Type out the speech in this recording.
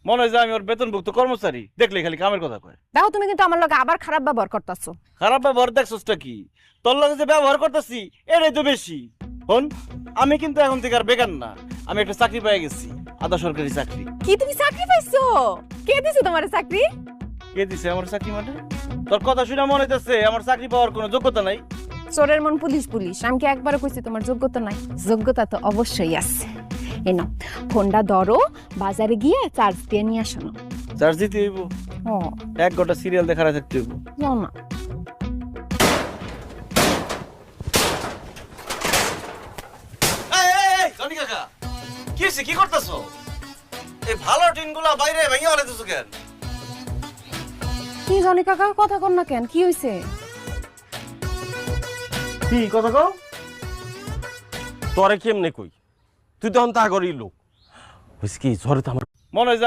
মনে হয় যে আমি ওর বেতনভুক্ত কর্মচারী, দেখলে খালি কামের কথা কয়। দেখো তুমি কিন্তু আমার লগে আবার খারাপ ব্যবহার করতেছো। খারাপ ব্যবহার দেখছসটা কি? তোর লগে যে ব্যবহার করতেছি এটাই তো বেশি। হন, আমি কিন্তু এখন থেকে আর বেকার না, আমি একটা চাকরি পেয়ে গেছি, আধা সরকারি চাকরি। কি তুমি চাকরি পাইছো? কে দিছে তোমার চাকরি? কে দিছে আমার চাকরি? মানে তোর কথা শুনে মনে হইতেছে আমার চাকরি পাওয়ার কোনো যোগ্যতা নাই। চোরের মন পুলিশ পুলিশ, আমি কি একবারও কইছি তোমার যোগ্যতা নাই? যোগ্যতা তো অবশ্যই আছে। এনো ফোনটা ধরো, বাজারে গিয়ে চার্জ দিয়ে নিয়ে আসো না। চার্জ দিতে হইব? ও 1 ঘন্টা সিরিয়াল দেখার থাকতে হইব। যাও না। জনি কাকা, কি হইছে? কি করতেছো? এই ভালো টিনগুলা বাইরে ভেঙে ফেলাইতেছো কেন? কি জানি কাকা, কথা কর না কেন? কি হইছে? কি কথা কও? তোরে কেমনে কই, তুই তখন তা করি লোক হয়েছে কি ঝরে তো আমার মনে হয়